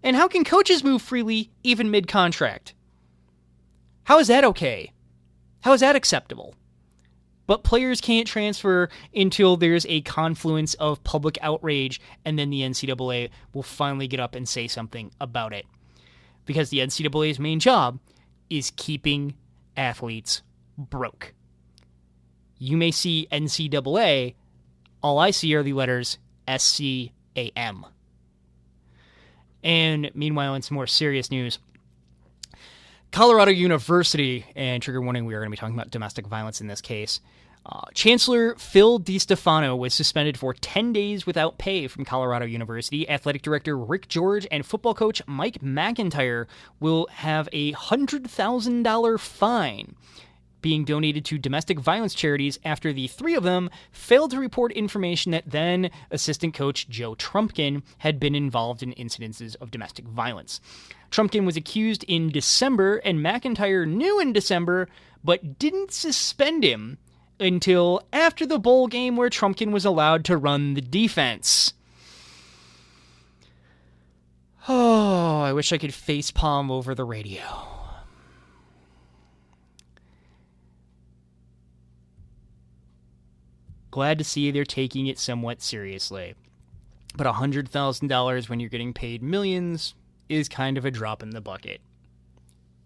And how can coaches move freely even mid-contract? How is that okay? How is that acceptable? But players can't transfer until there's a confluence of public outrage, and then the NCAA will finally get up and say something about it. Because the NCAA's main job is keeping athletes broke. You may see NCAA, all I see are the letters SCAM. And meanwhile, in some more serious news, Colorado University, and trigger warning, we are going to be talking about domestic violence in this case. Chancellor Phil DiStefano was suspended for 10 days without pay from Colorado University. Athletic director Rick George and football coach Mike McIntyre will have a $100,000 fine being donated to domestic violence charities after the three of them failed to report information that then assistant coach Joe Trumpkin had been involved in incidences of domestic violence. Trumpkin was accused in December, and McIntyre knew in December, but didn't suspend him until after the bowl game where Trumpkin was allowed to run the defense. Oh, I wish I could facepalm over the radio. Glad to see they're taking it somewhat seriously. But $100,000 when you're getting paid millions is kind of a drop in the bucket.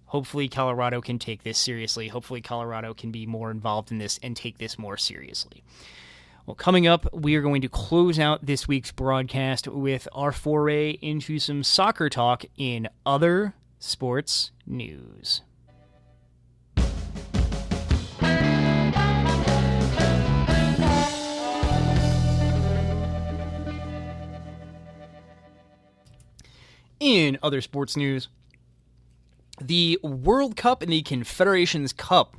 Hopefully Colorado can take this seriously. Hopefully Colorado can be more involved in this and take this more seriously. Well, coming up, we are going to close out this week's broadcast with our foray into some soccer talk in other sports news. In other sports news, the World Cup and the Confederations Cup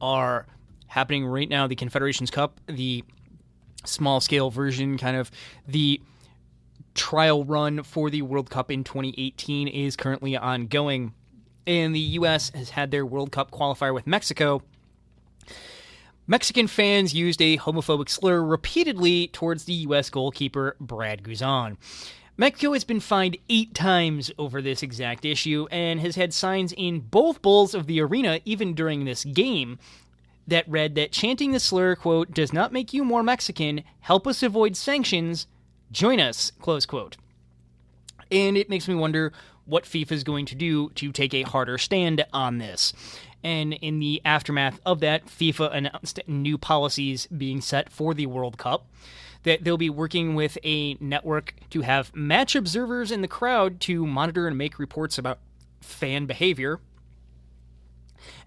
are happening right now. The Confederations Cup, the small-scale version, kind of the trial run for the World Cup in 2018 is currently ongoing. And the U.S. has had their World Cup qualifier with Mexico. Mexican fans used a homophobic slur repeatedly towards the U.S. goalkeeper Brad Guzan. Mexico has been fined 8 times over this exact issue and has had signs in both bowls of the arena, even during this game, that read that chanting the slur, quote, does not make you more Mexican, help us avoid sanctions, join us, close quote. And it makes me wonder what FIFA is going to do to take a harder stand on this. And in the aftermath of that, FIFA announced new policies being set for the World Cup, that they'll be working with a network to have match observers in the crowd to monitor and make reports about fan behavior,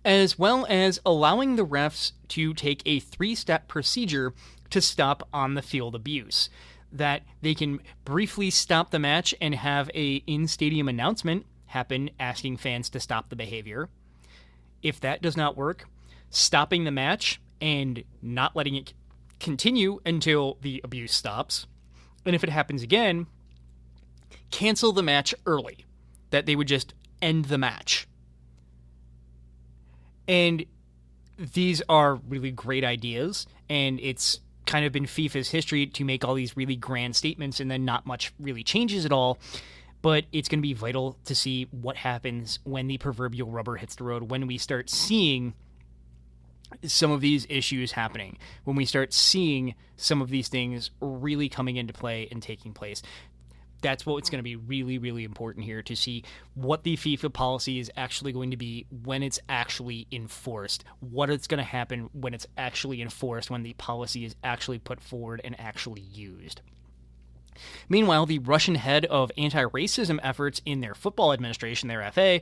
as well as allowing the refs to take a 3-step procedure to stop on-the-field abuse. That they can briefly stop the match and have a in-stadium announcement happen asking fans to stop the behavior. If that does not work, stopping the match and not letting it continue until the abuse stops. And if it happens again, cancel the match early. That they would just end the match. And these are really great ideas, and it's kind of been FIFA's history to make all these really grand statements and then not much really changes at all. But it's going to be vital to see what happens when the proverbial rubber hits the road, when we start seeing some of these issues happening, when we start seeing some of these things really coming into play and taking place. That's what's going to be really, really important here, to see what the FIFA policy is actually going to be when it's actually enforced, what it's going to happen when it's actually enforced, when the policy is actually put forward and actually used. Meanwhile, the Russian head of anti-racism efforts in their football administration, their FA,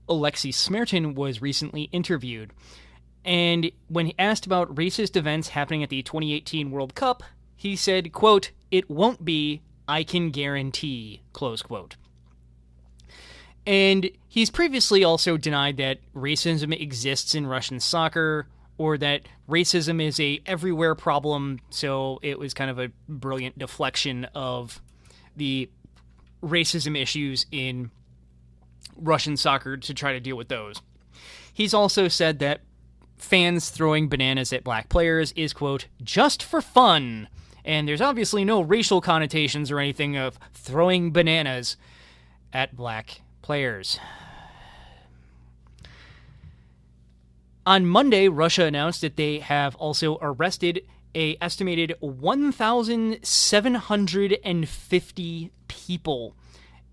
Alexei Smertin, was recently interviewed. And when asked about racist events happening at the 2018 World Cup, he said, quote, "It won't be, I can guarantee, close quote. And he's previously also denied that racism exists in Russian soccer, or that racism is a everywhere problem, so it was kind of a brilliant deflection of the racism issues in Russian soccer to try to deal with those. He's also said that fans throwing bananas at black players is, quote, just for fun. And there's obviously no racial connotations or anything of throwing bananas at black players. On Monday, Russia announced that they have also arrested an estimated 1,750 people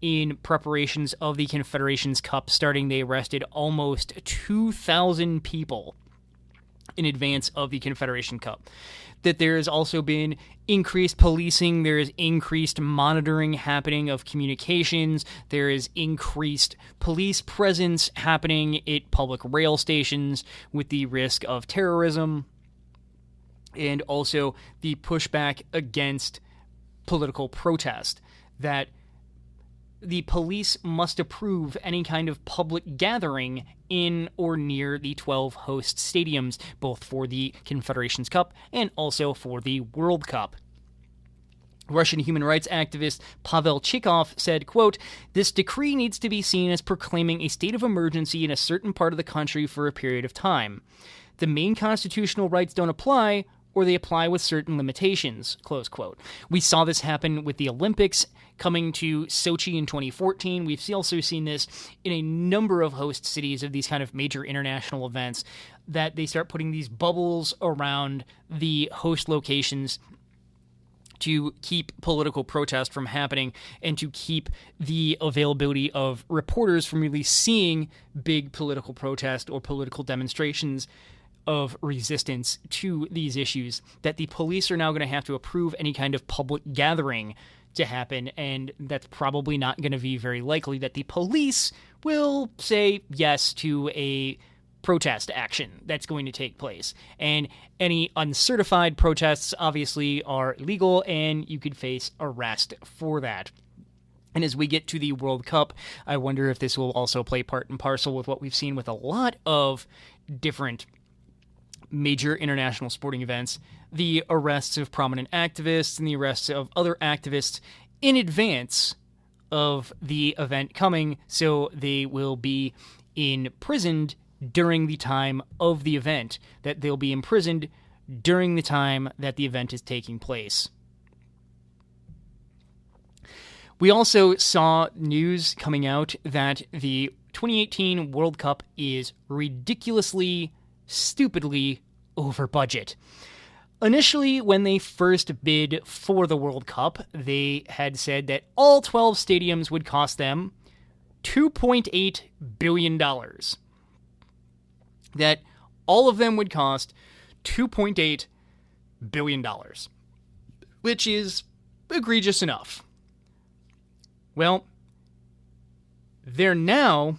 in preparations of the Confederations Cup starting. They arrested almost 2,000 people in advance of the Confederation Cup. That there has also been increased policing, there is increased monitoring happening of communications, there is increased police presence happening at public rail stations with the risk of terrorism, and also the pushback against political protest, that the police must approve any kind of public gathering in or near the 12 host stadiums, both for the Confederations Cup and also for the World Cup. Russian human rights activist Pavel Chikov said, quote, this decree needs to be seen as proclaiming a state of emergency in a certain part of the country for a period of time. The main constitutional rights don't apply, or they apply with certain limitations, close quote. We saw this happen with the Olympics coming to Sochi in 2014. We've also seen this in a number of host cities of these kind of major international events, that they start putting these bubbles around the host locations to keep political protest from happening and to keep the availability of reporters from really seeing big political protest or political demonstrations of resistance to these issues, that the police are now going to have to approve any kind of public gathering to happen, and that's probably not going to be very likely that the police will say yes to a protest action that's going to take place. And any uncertified protests obviously are illegal, and you could face arrest for that. And as we get to the World Cup, I wonder if this will also play part and parcel with what we've seen with a lot of different major international sporting events, the arrests of prominent activists and the arrests of other activists in advance of the event coming, so they will be imprisoned during the time of the event, that they'll be imprisoned during the time that the event is taking place. We also saw news coming out that the 2018 World Cup is ridiculously, stupidly over budget. Initially, when they first bid for the World Cup, they had said that all 12 stadiums would cost them $2.8 billion. That all of them would cost $2.8 billion, which is egregious enough. Well, they're now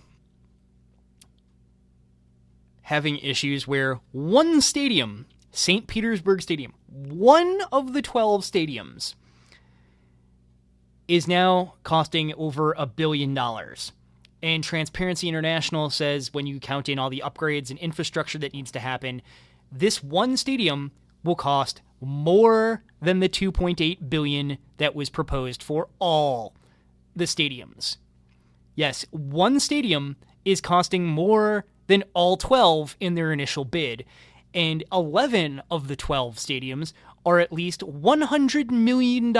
having issues where one stadium, St. Petersburg Stadium, one of the 12 stadiums, is now costing over $1 billion. And Transparency International says when you count in all the upgrades and infrastructure that needs to happen, this one stadium will cost more than the $2.8 billion that was proposed for all the stadiums. Yes, one stadium is costing more than all 12 in their initial bid, and 11 of the 12 stadiums are at least $100 million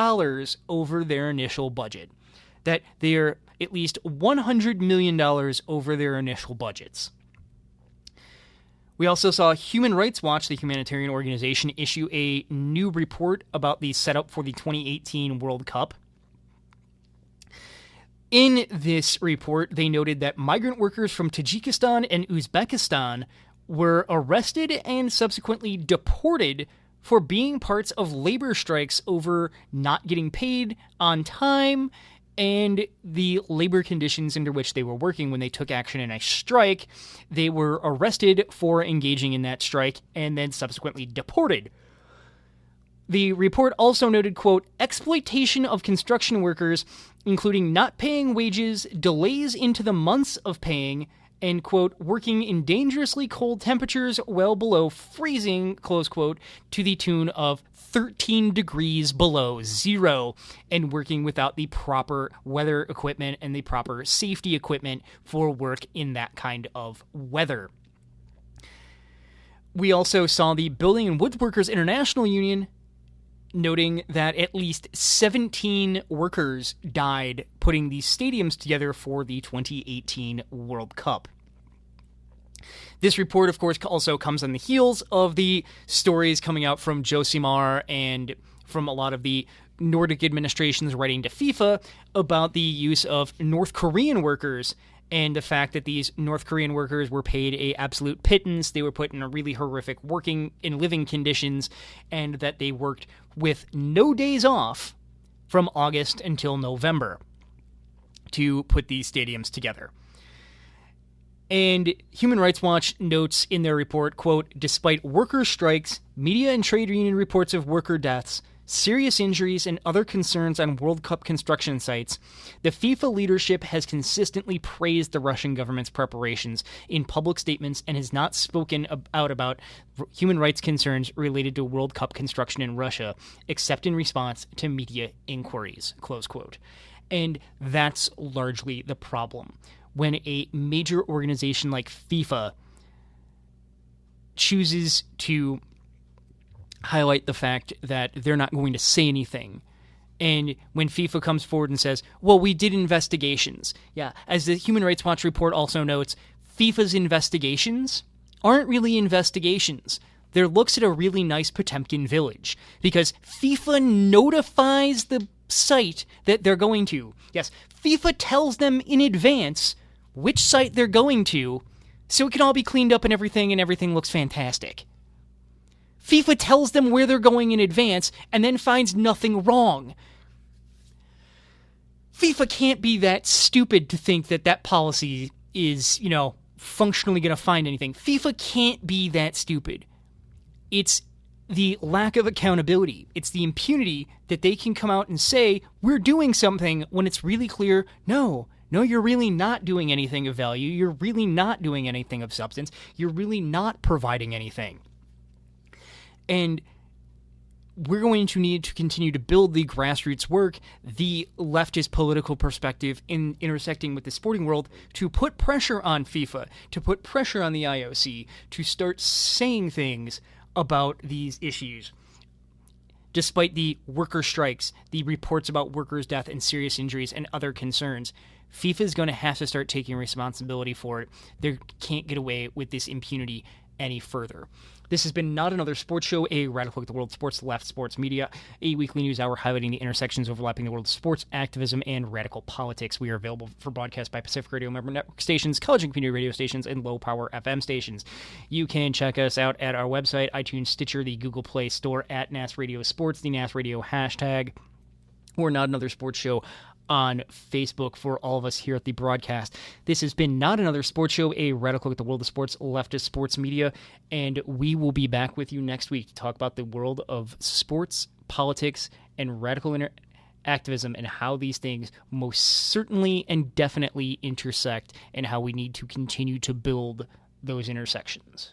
over their initial budget. That they are at least $100 million over their initial budgets. We also saw Human Rights Watch, the humanitarian organization, issue a new report about the setup for the 2018 World Cup. In this report, they noted that migrant workers from Tajikistan and Uzbekistan were arrested and subsequently deported for being parts of labor strikes over not getting paid on time and the labor conditions under which they were working when they took action in a strike. They were arrested for engaging in that strike and then subsequently deported. The report also noted, quote, exploitation of construction workers, including not paying wages, delays into the months of paying, and, quote, working in dangerously cold temperatures well below freezing, close quote, to the tune of 13 degrees below zero, and working without the proper weather equipment and the proper safety equipment for work in that kind of weather. We also saw the Building and Woodworkers International Union noting that at least 17 workers died putting these stadiums together for the 2018 World Cup. This report, of course, also comes on the heels of the stories coming out from Josimar and from a lot of the Nordic administrations writing to FIFA about the use of North Korean workers and the fact that these North Korean workers were paid a absolute pittance. They were put in a really horrific working and living conditions, and that they worked with no days off from August until November to put these stadiums together. And Human Rights Watch notes in their report, quote, despite worker strikes, media and trade union reports of worker deaths, serious injuries, and other concerns on World Cup construction sites, the FIFA leadership has consistently praised the Russian government's preparations in public statements and has not spoken out about human rights concerns related to World Cup construction in Russia, except in response to media inquiries, close quote. And that's largely the problem. When a major organization like FIFA chooses to highlight the fact that they're not going to say anything, and when FIFA comes forward and says, well, we did investigations. Yeah, as the Human Rights Watch report also notes, FIFA's investigations aren't really investigations. They're looks at a really nice Potemkin village, because FIFA notifies the site that they're going to. Yes, FIFA tells them in advance which site they're going to, so it can all be cleaned up and everything looks fantastic. FIFA tells them where they're going in advance and then finds nothing wrong. FIFA can't be that stupid to think that that policy is, functionally going to find anything. FIFA can't be that stupid. It's the lack of accountability. It's the impunity that they can come out and say, we're doing something, when it's really clear, no, you're really not doing anything of value. You're really not doing anything of substance. You're really not providing anything. And we're going to need to continue to build the grassroots work, the leftist political perspective in intersecting with the sporting world, to put pressure on FIFA, to put pressure on the IOC, to start saying things about these issues. Despite the worker strikes, the reports about workers' death and serious injuries and other concerns, FIFA is going to have to start taking responsibility for it. They can't get away with this impunity any further. This has been Not Another Sports Show, a radical look at the world of sports, left sports media, a weekly news hour highlighting the intersections overlapping the world of sports, activism, and radical politics. We are available for broadcast by Pacific Radio member network stations, college and community radio stations, and low-power FM stations. You can check us out at our website, iTunes, Stitcher, the Google Play Store, at NAS Radio Sports, the NAS Radio hashtag, or Not Another Sports Show on Facebook for all of us here at the broadcast. This has been Not Another Sports Show, a radical look at the world of sports, leftist sports media, and we will be back with you next week to talk about the world of sports, politics, and radical activism, and how these things most certainly and definitely intersect, and how we need to continue to build those intersections.